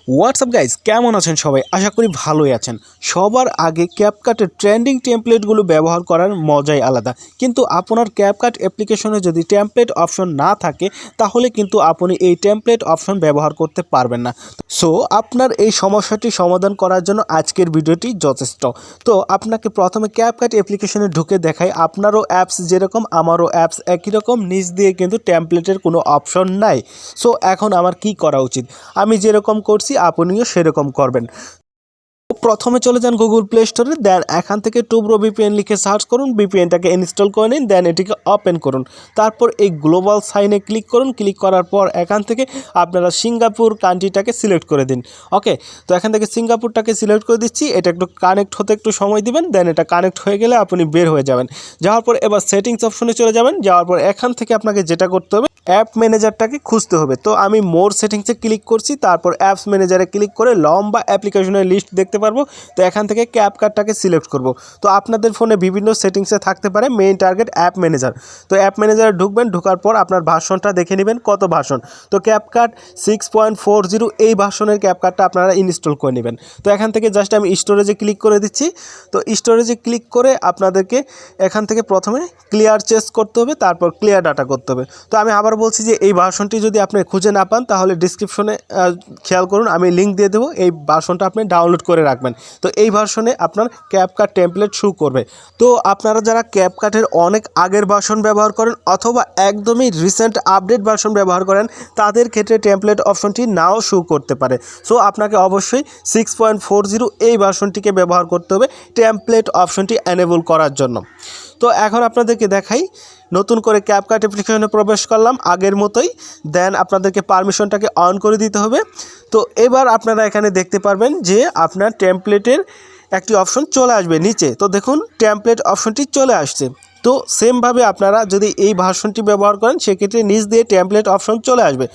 WhatsApp guys, কেমন আছেন সবাই? আশা করি ভালোই আছেন। সবার আগে ক্যাপকাটের ট্রেন্ডিং টেমপ্লেটগুলো ব্যবহার করার মজাই আলাদা। কিন্তু আপনার ক্যাপকাট অ্যাপ্লিকেশনে যদি টেমপ্লেট অপশন না থাকে তাহলে কিন্তু আপনি এই টেমপ্লেট অপশন ব্যবহার করতে পারবেন না। সো আপনার এই সমস্যাটি সমাধান করার জন্য আজকের ভিডিওটি যথেষ্ট। তো আপনাকে প্রথমে ক্যাপকাট অ্যাপ্লিকেশনে ঢুকে দেখাই, আপনারও অ্যাপস যেরকম আমারও অ্যাপস একই রকম, নিচ দিয়ে কিন্তু টেমপ্লেটের কোনো অপশন নাই। সো এখন আমার কি করা উচিত? আমি যেরকম করছি আপনিও সেরকম করবেন। প্রথমে চলে যান গুগল প্লে স্টোরে, দেন এখান থেকে টুব্রো ভিপিএন লিখে সার্চ করুন, ভিপিএনটাকে ইনস্টল করে নিন, দেন এটিকে ওপেন করুন। তারপর এই গ্লোবাল সাইনে ক্লিক করুন। ক্লিক করার পর এখান থেকে আপনারা সিঙ্গাপুর কান্ট্রিটাকে সিলেক্ট করে দিন। ওকে, তো এখান থেকে সিঙ্গাপুরটাকে সিলেক্ট করে দিচ্ছি। এটা একটু কানেক্ট হতে একটু সময় দিবেন, দেন এটা কানেক্ট হয়ে গেলে আপনি বের হয়ে যাবেন। যাওয়ার পর এবার সেটিংস অপশনে চলে যাবেন। যাওয়ার পর এখান থেকে আপনাকে যেটা করতে হবে, অ্যাপ ম্যানেজারটাকে খুঁজতে হবে। তো আমি মোর সেটিংসে ক্লিক করছি, তারপর অ্যাপস ম্যানেজারে ক্লিক করে লম্বা অ্যাপ্লিকেশনের লিস্ট দেখতে পারবো। তো এখান থেকে ক্যাপকাটটাকে সিলেক্ট করব। তো আপনাদের ফোনে বিভিন্ন সেটিংসে থাকতে পারে মেইন টার্গেট অ্যাপ ম্যানেজার। তো অ্যাপ ম্যানেজারে ঢুকবেন, ঢোকার পর আপনার ভার্সনটা দেখে নেবেন কত ভার্সন। তো ক্যাপকাট 6.40 এই ভার্সনের ক্যাপকাটটা আপনারা ইনস্টল করে নেবেন। তো এখান থেকে জাস্ট আমি স্টোরেজে ক্লিক করে দিচ্ছি। তো স্টোরেজে ক্লিক করে আপনাদেরকে এখান থেকে প্রথমে ক্লিয়ার চেস করতে হবে, তারপর ক্লিয়ার ডাটা করতে হবে। তো আমি আবার বলছি যে এই ভার্সনটি যদি আপনি খুঁজে না পান তাহলে ডিসক্রিপশনে খেয়াল করুন, আমি লিঙ্ক দিয়ে দেবো, এই ভার্সনটা আপনি ডাউনলোড করে রাখবেন। তো এই ভার্সনে আপনার ক্যাপকাট টেমপ্লেট শো করবে। তো আপনারা যারা ক্যাপকাটের অনেক আগের ভার্সন ব্যবহার করেন অথবা একদমই রিসেন্ট আপডেট ভার্সন ব্যবহার করেন, তাদের ক্ষেত্রে টেমপ্লেট অপশনটি নাও শো করতে পারে। সো আপনাকে অবশ্যই 6.40 এই ভার্সনটিকে ব্যবহার করতে হবে টেমপ্লেট অপশনটি এনেবল করার জন্য। তো এখন আপনাদেরকে দেখাই, নতুন করে ক্যাপকাট অ্যাপ্লিকেশনে প্রবেশ করলাম আগের মতোই, দেন আপনাদেরকে পারমিশনটাকে অন করে দিতে হবে। তো এবার আপনারা এখানে দেখতে পারবেন যে আপনার টেমপ্লেটের একটি অপশন চলে আসবে নিচে। তো দেখুন টেমপ্লেট অপশনটি চলে আসছে। তো সেমভাবে আপনারা যদি এই ভার্সনটি ব্যবহার করেন সেক্ষেত্রে নিচ দিয়ে টেমপ্লেট অপশন চলে আসবে।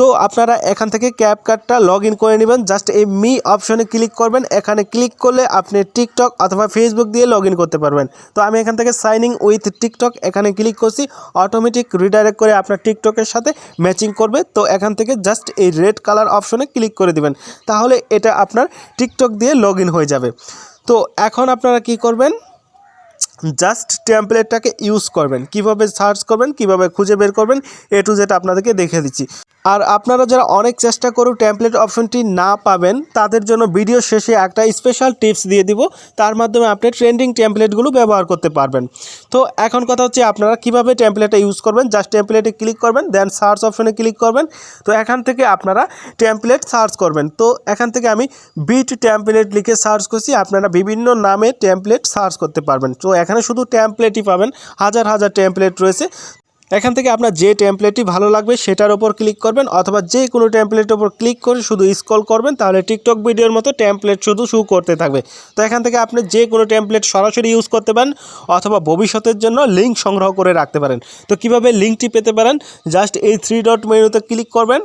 তো আপনারা এখান থেকে ক্যাপকাটটা লগ ইন করে নেবেন। জাস্ট এই মি অপশনে ক্লিক করবেন। এখানে ক্লিক করলে আপনি টিকটক অথবা ফেসবুক দিয়ে লগ ইন করতে পারবেন। তো আমি এখান থেকে সাইন ইন উইথ টিকটক এখানে ক্লিক করছি। অটোমেটিক রিডাইরেক্ট করে আপনার টিকটকের সাথে ম্যাচিং করবে। তো এখান থেকে জাস্ট এই রেড কালার অপশনে ক্লিক করে দিবেন, তাহলে এটা আপনার টিকটক দিয়ে লগ ইন হয়ে যাবে। তো এখন আপনারা কি করবেন, জাস্ট টেমপ্লেটটাকে ইউজ করবেন। কিভাবে সার্চ করবেন, কিভাবে খুঁজে বের করবেন, এ টু জেড আপনাদেরকে দেখে দিচ্ছি। আর আপনারা যারা অনেক চেষ্টা করেও টেমপ্লেট অপশনটি না পাবেন তাদের জন্য ভিডিও শেষে একটা স্পেশাল টিপস দিয়ে দিব, তার মাধ্যমে আপনি ট্রেন্ডিং টেমপ্লেটগুলো ব্যবহার করতে পারবেন। তো এখন কথা হচ্ছে আপনারা কিভাবে টেমপ্লেটটা ইউজ করবেন। জাস্ট টেমপ্লেটে ক্লিক করবেন, দেন সার্চ অপশনে ক্লিক করবেন। তো এখান থেকে আপনারা টেমপ্লেট সার্চ করবেন। তো এখান থেকে আমি বিট টেমপ্লেট লিখে সার্চ করছি, আপনারা বিভিন্ন নামে টেমপ্লেট সার্চ করতে পারবেন। তো এখানে শুধু টেমপ্লেটই পাবেন, হাজার হাজার টেমপ্লেট রয়েছে। এখান থেকে আপনার যে টেমপ্লেটটি ভালো লাগবে সেটার ওপর ক্লিক করবেন, অথবা যে কোনো টেমপ্লেটের ওপর ক্লিক করে শুধু স্ক্রল করবেন, তাহলে টিকটক ভিডিওর মতো টেমপ্লেট শুধু শো করতে থাকবে। তো এখান থেকে আপনি যে কোনো টেমপ্লেট সরাসরি ইউজ করতে পারেন, অথবা ভবিষ্যতের জন্য লিঙ্ক সংগ্রহ করে রাখতে পারেন। তো কিভাবে লিঙ্কটি পেতে পারেন, জাস্ট এই 3 ডট মেনুতে ক্লিক করবেন।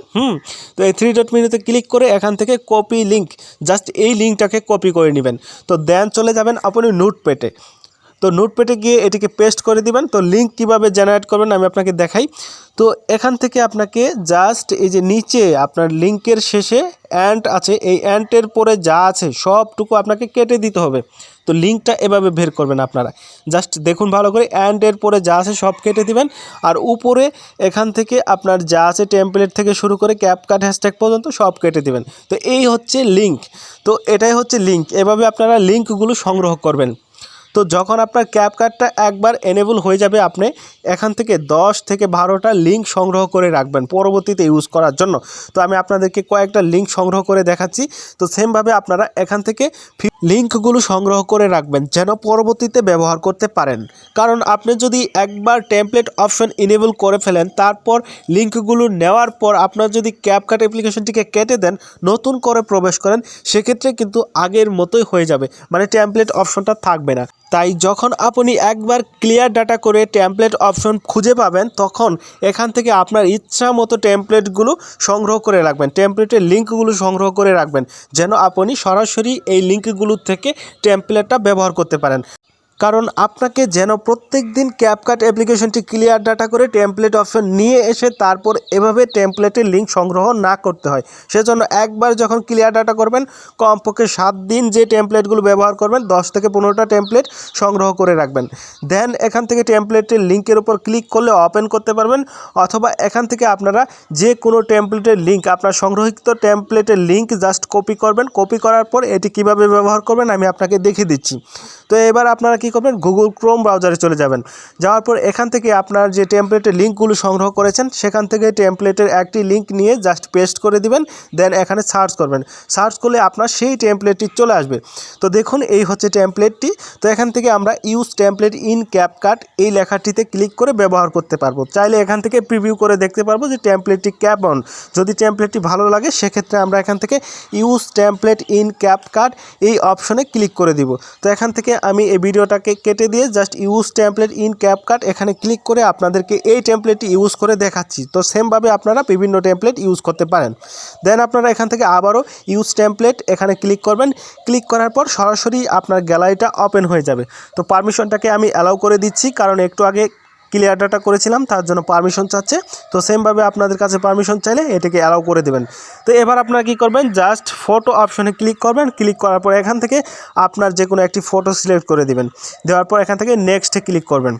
তো এই 3 ডট মেনুতে ক্লিক করে এখান থেকে কপি লিঙ্ক, জাস্ট এই লিঙ্কটাকে কপি করে নেবেন। তো দেন চলে যাবেন আপনি নোটপ্যাডে। তো নোটপ্যাডে গিয়ে এটিকে পেস্ট করে দিবেন। তো লিঙ্ক কিভাবে জেনারেট করবেন আমি আপনাকে দেখাই। তো এখান থেকে আপনাকে জাস্ট এই যে নিচে আপনার লিঙ্কের শেষে অ্যান্ড আছে, এই অ্যান্ডের পরে যা আছে সবটুকু আপনাকে কেটে দিতে হবে। তো লিঙ্কটা এভাবে বের করবেন আপনারা, জাস্ট দেখুন ভালো করে, অ্যান্ডের পরে যা আছে সব কেটে দিবেন। আর উপরে এখান থেকে আপনার যা আছে টেমপ্লেট থেকে শুরু করে ক্যাপকাট হ্যাশট্যাগ পর্যন্ত সব কেটে দিবেন। তো এই হচ্ছে লিঙ্ক। তো এটাই হচ্ছে লিঙ্ক। এভাবে আপনারা লিঙ্কগুলো সংগ্রহ করবেন। তো যখন আপনার ক্যাপকাটটা একবার এনেবল হয়ে যাবে, আপনি এখান থেকে 10 থেকে 12টা লিঙ্ক সংগ্রহ করে রাখবেন পরবর্তীতে ইউজ করার জন্য। তো আমি আপনাদেরকে কয়েকটা লিঙ্ক সংগ্রহ করে দেখাচ্ছি। তো সেমভাবে আপনারা এখান থেকে লিঙ্কগুলো সংগ্রহ করে রাখবেন যেন পরবর্তীতে ব্যবহার করতে পারেন। কারণ আপনি যদি একবার টেমপ্লেট অপশন ইনেবল করে ফেলেন, তারপর লিঙ্কগুলো নেওয়ার পর আপনার যদি ক্যাপকাট অ্যাপ্লিকেশনটিকে কেটে দেন, নতুন করে প্রবেশ করেন, সেক্ষেত্রে কিন্তু আগের মতোই হয়ে যাবে, মানে টেমপ্লেট অপশনটা থাকবে না। তাই যখন আপনি একবার ক্লিয়ার ডাটা করে টেমপ্লেট অপশন খুঁজে পাবেন, তখন এখান থেকে আপনার ইচ্ছা মতো টেমপ্লেটগুলো সংগ্রহ করে রাখবেন, টেমপ্লেটের লিঙ্কগুলো সংগ্রহ করে রাখবেন, যেন আপনি সরাসরি এই লিঙ্কগুলো থেকে টেমপ্লেটটা ব্যবহার করতে পারেন। কারণ আপনাকে যেন প্রত্যেক দিন ক্যাপকাট অ্যাপ্লিকেশনটি ক্লিয়ার ডাটা করে টেমপ্লেট অপশন নিয়ে এসে তারপর এভাবে টেমপ্লেটের লিঙ্ক সংগ্রহ না করতে হয়। সেজন্য একবার যখন ক্লিয়ার ডাটা করবেন, কমপক্ষে 7 দিন যে টেমপ্লেটগুলো ব্যবহার করবেন 10 থেকে 15টা টেমপ্লেট সংগ্রহ করে রাখবেন। দেন এখান থেকে টেমপ্লেটের লিঙ্কের উপর ক্লিক করলে ওপেন করতে পারবেন, অথবা এখান থেকে আপনারা যে কোনো টেমপ্লেটের লিঙ্ক, আপনার সংগ্রহীত টেমপ্লেটের লিঙ্ক জাস্ট কপি করবেন। কপি করার পর এটি কিভাবে ব্যবহার করবেন আমি আপনাকে দেখিয়ে দিচ্ছি। তো এবার আপনারা কি করবেন, গুগল ক্রোম ব্রাউজারে চলে যাবেন। যাওয়ার পর এখান থেকে আপনার যে টেমপ্লেটের লিঙ্কগুলো সংগ্রহ করেছেন সেখান থেকে টেমপ্লেটের একটি লিঙ্ক নিয়ে জাস্ট পেস্ট করে দিবেন। দেন এখানে সার্চ করবেন। সার্চ করলে আপনার সেই টেমপ্লেটটি চলে আসবে। তো দেখুন এই হচ্ছে টেমপ্লেটটি। তো এখান থেকে আমরা ইউজ টেমপ্লেট ইন ক্যাপকাট এই লেখাটিতে ক্লিক করে ব্যবহার করতে পারবো। চাইলে এখান থেকে প্রিভিউ করে দেখতে পারবো যে টেমপ্লেটটি কেমন। যদি টেমপ্লেটটি ভালো লাগে সেক্ষেত্রে আমরা এখান থেকে ইউজ টেমপ্লেট ইন ক্যাপকাট এই অপশনে ক্লিক করে দিব। তো এখান থেকে আমি এই ভিডিওটাকে কেটে দিয়ে just use template in CapCut এখানে ক্লিক করে আপনাদেরকে এই টেমপ্লেটটি ইউজ করে দেখাচ্ছি। তো সেমভাবে আপনারা বিভিন্ন টেমপ্লেট ইউজ করতে পারেন। দেন আপনারা এখান থেকে আবারও ইউজ টেমপ্লেট এখানে ক্লিক করবেন। ক্লিক করার পর সরাসরি আপনার গ্যালারিটা ওপেন হয়ে যাবে। তো পারমিশনটাকে আমি অ্যালাউ করে দিচ্ছি, কারণ একটু আগে ক্লিয়ার ডাটা করেছিলাম তার জন্য পারমিশন চাচ্ছে। তো সেমভাবে আপনাদের কাছে পারমিশন চাইলে এটাকে অ্যালাউ করে দেবেন। তো এবার আপনারা কী করবেন, জাস্ট ফটো অপশনে ক্লিক করবেন। ক্লিক করার পর এখান থেকে আপনার যে কোনো একটি ফটো সিলেক্ট করে দিবেন। দেওয়ার পর এখান থেকে নেক্সটে ক্লিক করবেন।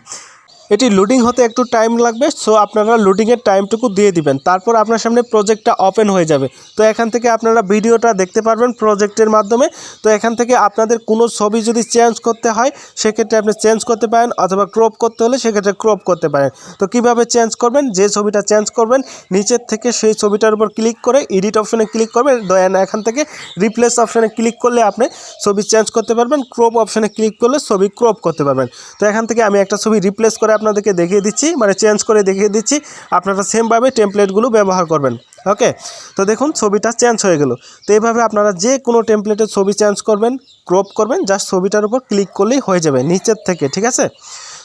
এটি লোডিং হতে একটু টাইম লাগবে, সো আপনারা লোডিংয়ের টাইমটুকু দিয়ে দিবেন। তারপর আপনার সামনে প্রজেক্টটা ওপেন হয়ে যাবে। তো এখান থেকে আপনারা ভিডিওটা দেখতে পারবেন প্রজেক্টের মাধ্যমে। তো এখান থেকে আপনাদের কোনো ছবি যদি চেঞ্জ করতে হয় সেক্ষেত্রে আপনি চেঞ্জ করতে পারেন, অথবা ক্রপ করতে হলে সেক্ষেত্রে ক্রপ করতে পারেন। তো কিভাবে চেঞ্জ করবেন, যে ছবিটা চেঞ্জ করবেন নিচের থেকে সেই ছবিটার উপর ক্লিক করে এডিট অপশনে ক্লিক করবেন। দেন এখান থেকে রিপ্লেস অপশনে ক্লিক করলে আপনি ছবি চেঞ্জ করতে পারবেন। ক্রপ অপশনে ক্লিক করলে ছবি ক্রপ করতে পারবেন। তো এখান থেকে আমি একটা ছবি রিপ্লেস করে আপনাদেরকে দেখিয়ে দিচ্ছি, মানে চেঞ্জ করে দেখিয়ে দিচ্ছি। আপনারা সেমভাবে টেমপ্লেটগুলো ব্যবহার করবেন। ওকে, তো দেখুন ছবিটা চেঞ্জ হয়ে গেল। তো এইভাবে আপনারা যে কোনো টেমপ্লেটের ছবি চেঞ্জ করবেন, ক্রপ করবেন, জাস্ট ছবিটার উপর ক্লিক করলেই হয়ে যাবে নিচের থেকে, ঠিক আছে।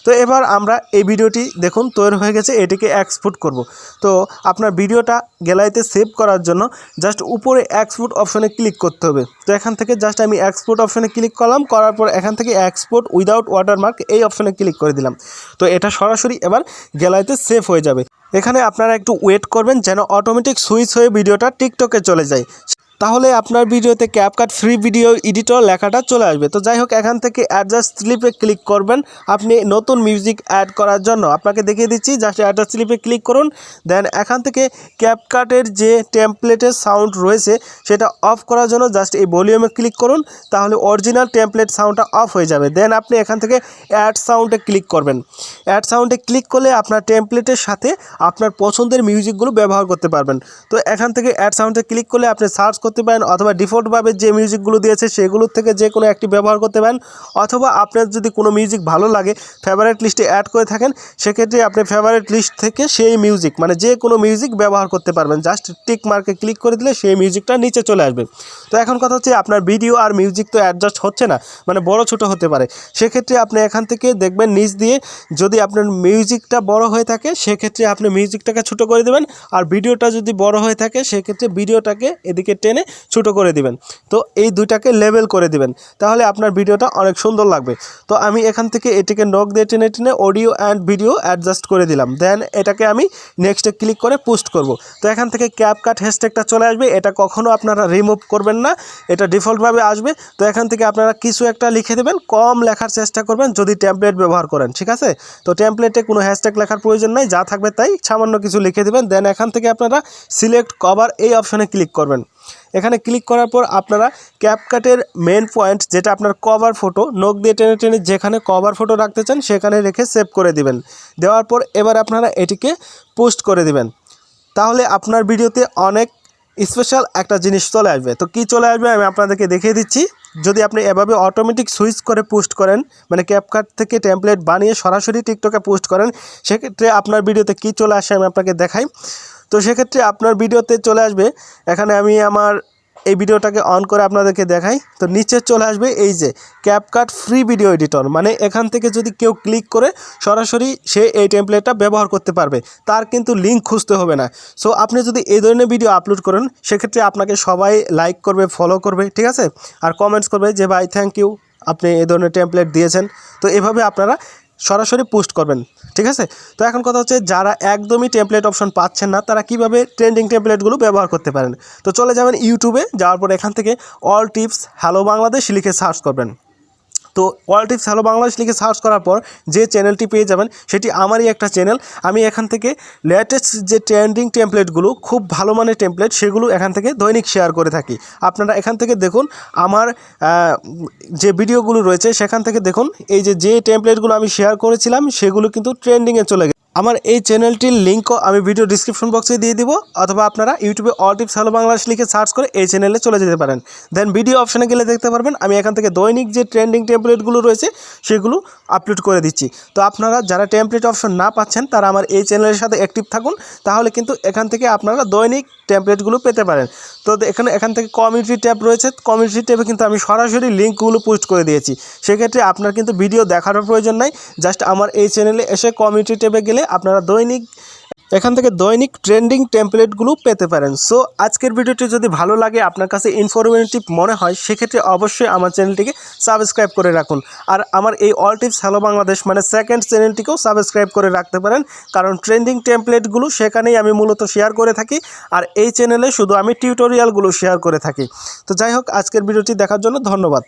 তো এবার আমরা এই ভিডিওটি দেখুন তৈরি হয়ে গেছে, এটিকে এক্সপোর্ট করব। তো আপনার ভিডিওটা গ্যালারিতে সেভ করার জন্য জাস্ট উপরে এক্সপোর্ট অপশনে ক্লিক করতে হবে। তো এখান থেকে জাস্ট আমি এক্সপোর্ট অপশনে ক্লিক করলাম, করার পর এখান থেকে এক্সপোর্ট উইদাউট ওয়াটারমার্ক এই অপশনে ক্লিক করে দিলাম। তো এটা সরাসরি এবার গ্যালারিতে সেভ হয়ে যাবে। এখানে আপনারা একটু ওয়েট করবেন যেন অটোমেটিক সুইচ হয়ে ভিডিওটা টিকটকে চলে যায়। তাহলে আপনার ভিডিওতে ক্যাপকাট ফ্রি ভিডিও এডিটর লেখাটা চলে আসবে। তো যাই হোক, এখান থেকে অ্যাডজাস্ট স্লিপে ক্লিক করবেন আপনি নতুন মিউজিক অ্যাড করার জন্য। আপনাকে দেখিয়ে দিচ্ছি, জাস্ট অ্যাডজাস্ট স্লিপে ক্লিক করুন। দেন এখান থেকে ক্যাপকাটের যে টেমপ্লেটের সাউন্ড রয়েছে সেটা অফ করার জন্য জাস্ট এই ভলিউমে ক্লিক করুন, তাহলে অরিজিনাল টেমপ্লেট সাউন্ডটা অফ হয়ে যাবে। দেন আপনি এখান থেকে অ্যাড সাউন্ডে ক্লিক করবেন। অ্যাড সাউন্ডে ক্লিক করলে আপনার টেমপ্লেটের সাথে আপনার পছন্দের মিউজিকগুলো ব্যবহার করতে পারবেন। তো এখান থেকে অ্যাড সাউন্ডে ক্লিক করলে আপনি সার্চ করতে পারেন, অথবা ডিফল্টভাবে যে মিউজিকগুলো দিয়েছে সেগুলোর থেকে যে কোনো একটি ব্যবহার করতে পারেন, অথবা আপনার যদি কোনো মিউজিক ভালো লাগে ফেভারিট লিস্টে অ্যাড করে থাকেন সেক্ষেত্রে আপনি ফেভারিট লিস্ট থেকে সেই মিউজিক, মানে যে কোনো মিউজিক ব্যবহার করতে পারবেন। জাস্ট টিক মার্কে ক্লিক করে দিলে সেই মিউজিকটা নিচে চলে আসবে। তো এখন কথা হচ্ছে, আপনার ভিডিও আর মিউজিক তো অ্যাডজাস্ট হচ্ছে না, মানে বড় ছোট হতে পারে। সেক্ষেত্রে আপনি এখান থেকে দেখবেন নিচ দিয়ে যদি আপনার মিউজিকটা বড় হয়ে থাকে সেক্ষেত্রে আপনি মিউজিকটাকে ছোট করে দেবেন, আর ভিডিওটা যদি বড় হয়ে থাকে সেক্ষেত্রে ভিডিওটাকে এদিকে টেনে ছোট করে দিবেন। তো এই দুইটাকে লেভেল করে দিবেন, তাহলে আপনার ভিডিওটা অনেক সুন্দর লাগবে। তো আমি এখান থেকে এটিকে নখ দিয়ে টেনে টেনে অডিও অ্যান্ড ভিডিও অ্যাডজাস্ট করে দিলাম। দেন এটাকে আমি নেক্সটে ক্লিক করে পোস্ট করব। তো এখান থেকে ক্যাপকাট হ্যাশট্যাগটা চলে আসবে, এটা কখনো আপনারা রিমুভ করবেন না, এটা ডিফল্টভাবে আসবে। তো এখান থেকে আপনারা কিছু একটা লিখে দেবেন, কম লেখার চেষ্টা করবেন যদি টেমপ্লেট ব্যবহার করেন, ঠিক আছে। তো টেমপ্লেটে কোনো হ্যাশট্যাগ লেখার প্রয়োজন নাই, যা থাকবে তাই সামান্য কিছু লিখে দেবেন। দেন এখান থেকে আপনারা সিলেক্ট কভার এই অপশনে ক্লিক করবেন। এখানে ক্লিক করার পর আপনারা ক্যাপকাটের মেন পয়েন্ট, যেটা আপনার কভার ফটো, নখ দিয়ে টেনে টেনে যেখানে কভার ফটো রাখতে চান সেখানে রেখে সেভ করে দিবেন। দেওয়ার পর এবার আপনারা এটিকে পোস্ট করে দিবেন, তাহলে আপনার ভিডিওতে অনেক স্পেশাল একটা জিনিস চলে আসবে। তো কি চলে আসবে আমি আপনাদেরকে দেখিয়ে দিচ্ছি। যদি আপনি এভাবে অটোমেটিক সুইচ করে পোস্ট করেন, মানে ক্যাপকাট থেকে টেমপ্লেট বানিয়ে সরাসরি টিকটকে পোস্ট করেন, সেক্ষেত্রে আপনার ভিডিওতে কি চলে আসে আমি আপনাকে দেখাই। তো সেক্ষেত্রে আপনার ভিডিওতে চলে আসবে, এখানে আমি আমার এই ভিডিওটাকে অন করে আপনাদেরকে দেখাই। তো নিচে চলে আসবে এই যে ক্যাপকাট ফ্রি ভিডিও এডিটর, মানে এখান থেকে যদি কেউ ক্লিক করে সরাসরি সে এই টেমপ্লেটটা ব্যবহার করতে পারবে, তার কিন্তু লিঙ্ক খুঁজতে হবে না। সো আপনি যদি এই ধরনের ভিডিও আপলোড করেন সেক্ষেত্রে আপনাকে সবাই লাইক করবে, ফলো করবে, ঠিক আছে, আর কমেন্টস করবে যে ভাই থ্যাংক ইউ। আপনি এই ধরনের টেমপ্লেট দিয়েছেন। তো এভাবে আপনারা সরাসরি পোস্ট করবেন, ঠিক আছে। তো এখন কথা হচ্ছে যারা একদমই টেমপ্লেট অপশন পাচ্ছেন না তারা কিভাবে ট্রেন্ডিং টেমপ্লেটগুলো ব্যবহার করতে পারেন। তো চলে যাবেন ইউটিউবে, যাওয়ার পর এখান থেকে অল টিপস হ্যালো বাংলাদেশ লিখে সার্চ করবেন। তো অল টিপস হ্যালো বাংলাদেশ লিখে সার্চ করার পর যে চ্যানেলটি পেয়ে যাবেন সেটি আমারই একটা চ্যানেল। আমি এখান থেকে লেটেস্ট যে ট্রেন্ডিং টেমপ্লেটগুলো, খুব ভালো মানের টেমপ্লেট, সেগুলো এখান থেকে দৈনিক শেয়ার করে থাকি। আপনারা এখান থেকে দেখুন আমার যে ভিডিওগুলো রয়েছে সেখান থেকে দেখুন এই যে টেমপ্লেটগুলো আমি শেয়ার করেছিলাম সেগুলো কিন্তু ট্রেন্ডিংয়ে চলে গেছে। আমার এই চ্যানেলটির লিঙ্কও আমি ভিডিও ডিসক্রিপশন বক্সে দিয়ে দিব, অথবা আপনারা ইউটিউবে অল টিপস হ্যালো বাংলাদেশ লিখে সার্চ করে এই চ্যানেলে চলে যেতে পারেন। দেন ভিডিও অপশানে গেলে দেখতে পারবেন আমি এখান থেকে দৈনিক যে ট্রেন্ডিং টেমপ্লেটগুলো রয়েছে সেগুলো আপলোড করে দিচ্ছি। তো আপনারা যারা টেমপ্লেট অপশন না পাচ্ছেন তারা আমার এই চ্যানেলের সাথে অ্যাক্টিভ থাকুন, তাহলে কিন্তু এখান থেকে আপনারা দৈনিক টেমপ্লেটগুলো পেতে পারেন। তো এখান থেকে কমিউনিটি ট্যাব রয়েছে, কমিউনিটি ট্যাবে কিন্তু আমি সরাসরি লিঙ্কগুলো পোস্ট করে দিয়েছি। সেক্ষেত্রে আপনার কিন্তু ভিডিও দেখারও প্রয়োজন নাই, জাস্ট আমার এই চ্যানেলে এসে কমিউনিটি ট্যাবে গেলে আপনারা এখান থেকে দৈনিক ট্রেন্ডিং টেমপ্লেটগুলো পেতে পারেন। সো আজকের ভিডিওটি যদি ভালো লাগে, আপনার কাছে ইনফরমেটিভ মনে হয়, সেক্ষেত্রে অবশ্যই আমার চ্যানেলটিকে সাবস্ক্রাইব করে রাখুন। আর আমার এই অল টিপস হ্যালো বাংলাদেশ মানে সেকেন্ড চ্যানেলটিকেও সাবস্ক্রাইব করে রাখতে পারেন, কারণ ট্রেন্ডিং টেমপ্লেটগুলো সেখানেই আমি মূলত শেয়ার করে থাকি, আর এই চ্যানেলে শুধু আমি টিউটোরিয়ালগুলো শেয়ার করে থাকি। তো যাই হোক, আজকের ভিডিওটি দেখার জন্য ধন্যবাদ।